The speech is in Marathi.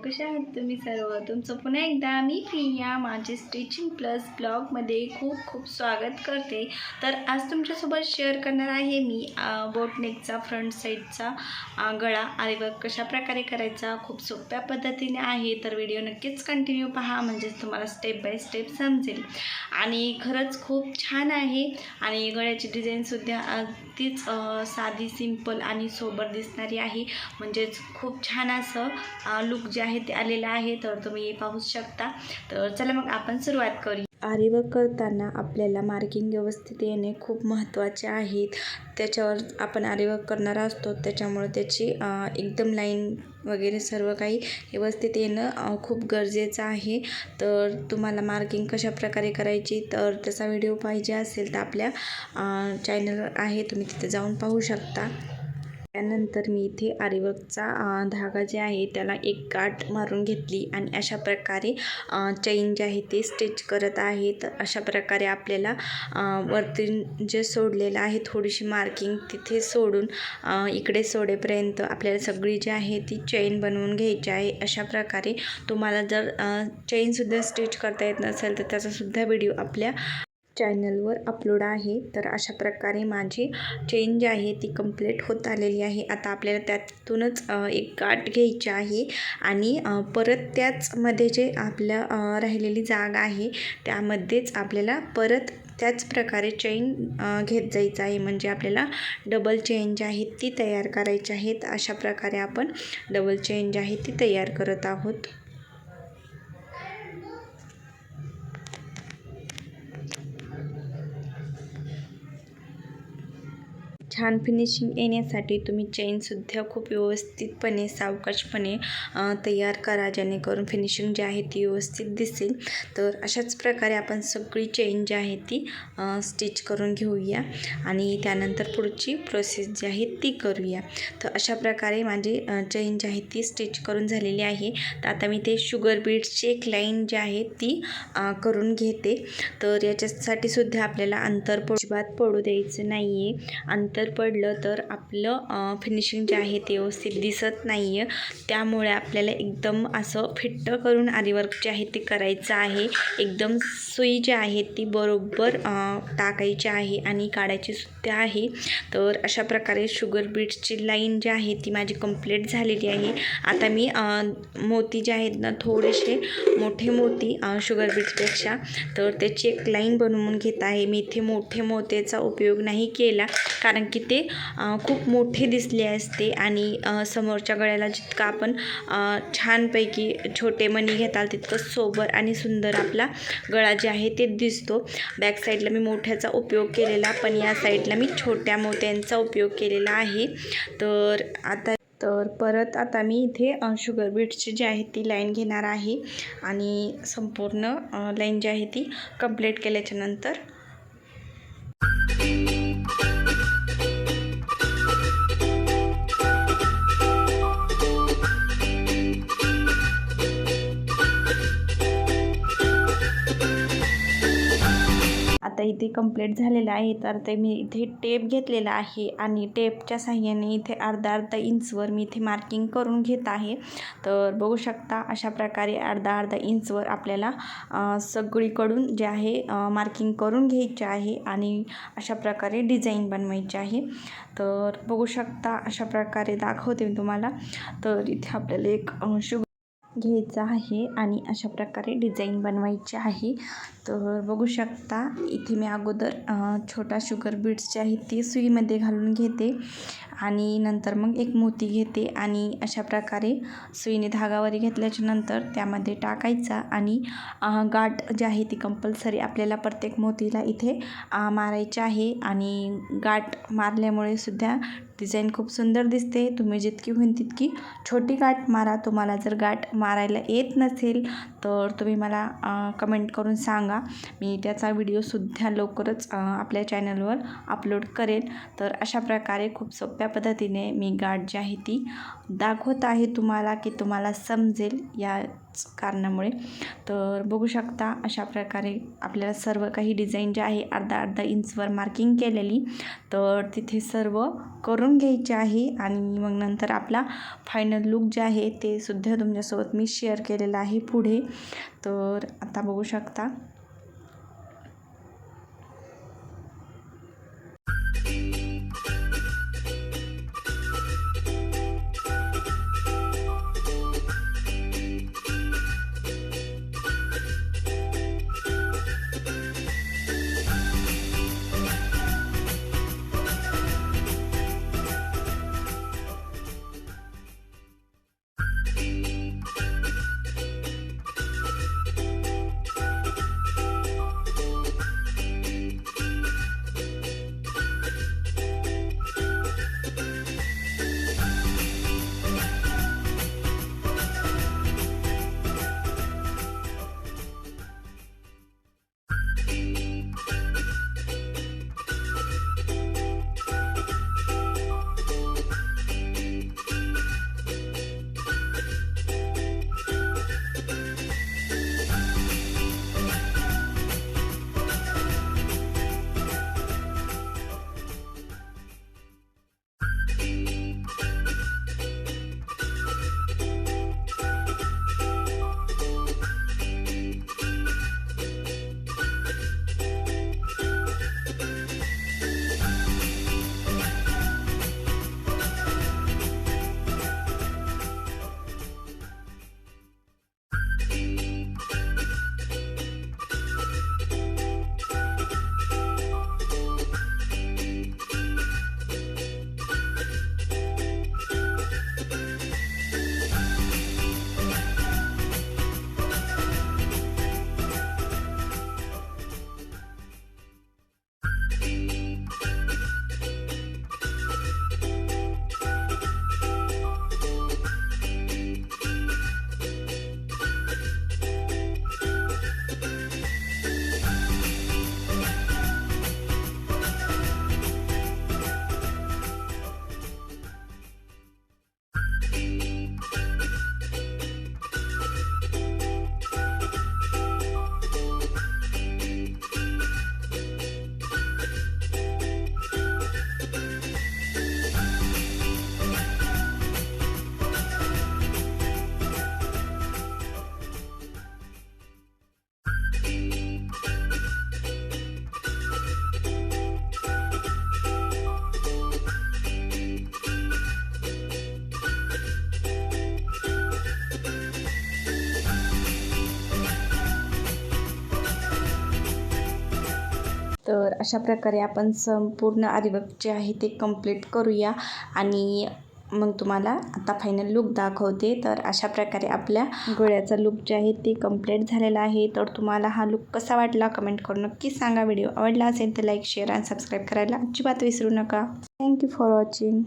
कशा आहात तुम्ही सर्व? तुमचं पुन्हा एकदा मी प्रिया माझे स्टिचिंग प्लस ब्लॉगमध्ये खूप खूप स्वागत करते. तर आज तुमच्यासोबत शेअर करणार आहे मी बोटनेकचा फ्रंट साईडचा गळा आरीवर्क कशा प्रकारे करायचा. खूप सोप्या पद्धतीने आहे, तर व्हिडिओ नक्कीच कंटिन्यू पहा, म्हणजेच तुम्हाला स्टेप बाय स्टेप समजेल. आणि खरंच खूप छान आहे आणि गळ्याची डिझाईनसुद्धा अगदीच साधी सिंपल आणि सोबर दिसणारी आहे. म्हणजेच खूप छान असं लुक जे आहे ते आलेलं आहे, तर तुम्ही पाहू शकता. तर चला मग आपण सुरुवात करूया. आरीवर्क करताना आपल्याला मार्किंग व्यवस्थित येणे खूप महत्त्वाचे आहेत. त्याच्यावर आपण आरीवर्क करणार असतो, त्याच्यामुळे त्याची एकदम लाईन वगैरे सर्व काही व्यवस्थित येणं खूप गरजेचं आहे. तर तुम्हाला मार्किंग कशा प्रकारे करायची, तर त्याचा व्हिडिओ पाहिजे असेल तर आपल्या चॅनल आहे, तुम्ही तिथे जाऊन पाहू शकता. त्यानंतर मी इथे आरीवर्कचा धागा जे आहे त्याला एक गाठ मारून घेतली आणि अशा प्रकारे चैन जे आहे ते स्टिच करत आहे. तर अशा प्रकारे आपल्याला वरती जे सोडलेलं आहे थोडीशी मार्किंग तिथे सोडून इकडे सोडेपर्यंत आपल्याला सगळी जी आहे ती चैन बनवून घ्यायची आहे. अशा प्रकारे तुम्हाला जर चैनसुद्धा स्टिच करता येत नसेल तर त्याचासुद्धा व्हिडिओ आपल्या चॅनलवर अपलोड आहे. तर अशा प्रकारे माझी चेन जी आहे ती कंप्लीट होत आलेली आहे. आता आपल्याला त्यातूनच एक गाठ घ्यायची आहे आणि परत त्याचमध्ये जे आपल्या राहिलेली जागा आहे त्यामध्येच आपल्याला परत त्याच प्रकारे चेन घेत जायचं आहे. म्हणजे आपल्याला डबल चेन जी आहे ती तयार करायची आहेत. अशा प्रकारे आपण डबल चेन जी आहे ती तयार करत आहोत. छान फिनिशिंग येण्यासाठी तुम्ही चेनसुद्धा खूप व्यवस्थितपणे सावकाशपणे तयार करा, जेणेकरून फिनिशिंग जी आहे ती व्यवस्थित दिसेल. तर अशाच प्रकारे आपण सगळी चेन जी आहे ती स्टिच करून घेऊया आणि त्यानंतर पुढची प्रोसेस जी आहे ती करूया. तर अशा प्रकारे माझी चेन जी आहे ती स्टिच करून झालेली आहे. तर आता मी ते शुगर बीड्सची एक लाईन जी आहे ती करून घेते. तर याच्यासाठी सुद्धा आपल्याला अंतर अजिबात पडू द्यायचं नाही आहे. अंतर पडलं तर आपलं फिनिशिंग जे आहे ते व्यवस्थित दिसत नाही आहे. त्यामुळे आपल्याला एकदम असं फिट्ट करून आरीवर्क जे आहे ते करायचं आहे. एकदम सुई जी आहे ती बरोबर टाकायची आहे आणि काढायची सुद्धा आहे. तर अशा प्रकारे शुगर बीड्सची लाईन जी आहे ती माझी कंप्लीट झालेली आहे. आता मी मोती जे आहेत ना, थोडेसे मोठे मोती शुगर बीड्सपेक्षा, तर त्याची एक लाईन बनवून घेत आहे. मी इथे मोठे मोत्याचा उपयोग नाही केला, कारण की ते खूप मोठे दिसले असते आणि समोरच्या गळ्याला जितका आपण छानपैकी छोटे मणी घेताल तितकं सोबर आणि सुंदर आपला गळा जे आहे ते दिसतो. बॅक साईडला मी मोठ्याचा उपयोग केलेला, पण या साईडला मी छोट्या मोत्यांचा उपयोग केलेला आहे. तर परत आता मी इथे शुगर बीड्सची जी आहे ती लाईन घेणार आहे आणि संपूर्ण लाईन जी आहे ती कंप्लीट केल्याच्या नंतर आता इथे कंप्लीट झालेलं आहे. तर ते मी इथे टेप घेतलेला आहे आणि टेपच्या साहाय्याने इथे अर्धा इंचवर मी इथे मार्किंग करून घेत आहे. तर बघू शकता अशा प्रकारे अर्धा इंचवर आपल्याला सगळीकडून जे आहे मार्किंग करून घ्यायचे आहे आणि अशा प्रकारे डिझाईन बनवायची आहे. तर बघू शकता अशा प्रकारे दाखवते मी तुम्हाला. तर इथे आपल्याला एक घ्यायचा आहे आणि अशा प्रकारे डिझाईन बनवायची आहे. तर बघू शकता इथे मी अगोदर छोटा शुगर बीड्स आहे ती सुईमध्ये घालून घेते आणि नंतर मग एक मोती घेते आणि अशा प्रकारे सुईने धागावरी घेतल्याच्या नंतर त्यामध्ये टाकायचा आणि गाठ जी आहे ती कंपल्सरी आपल्याला प्रत्येक मोतीला इथे मारायची आहे. आणि गाठ मारल्यामुळे सुद्धा डिझाईन खूप सुंदर दिसते. तुम्ही जितकी होईल तितकी छोटी गाठ मारा. तुम्हाला जर गाठ मारायला येत नसेल तर तुम्ही मला कमेंट करून सांगा, मी त्याचा व्हिडिओसुद्धा लवकरच आपल्या चॅनलवर अपलोड करेल. तर अशा प्रकारे खूप सोप्या सोप्या पद्धतीने मी गाठ जी आहे ती दाखवत आहे तुम्हाला, की तुम्हाला समजेल याच कारणामुळे. तर बघू शकता अशा प्रकारे आपल्याला सर्व काही डिझाईन जे आहे अर्धा इंचवर मार्किंग केलेली, तर तिथे सर्व करून घ्यायचे आहे. आणि मग नंतर आपला फायनल लुक जे आहे ते सुद्धा तुमच्यासोबत मी शेअर केलेला आहे पुढे. तर आता बघू शकता. तर अशा प्रकारे आपण संपूर्ण आरीवर्क जे आहे ते कंप्लीट करूया आणि मग तुम्हाला आता फायनल लुक दाखवते. तर अशा प्रकारे आपल्या गळ्याचा लुक जे आहे ते कंप्लीट झालेला आहे. तर तुम्हाला हा लुक कसा वाटला कमेंट करून नक्की सांगा. व्हिडिओ आवडला असेल तर लाईक शेअर आणि सबस्क्राईब करायला अजिबात विसरू नका. Thank you for watching.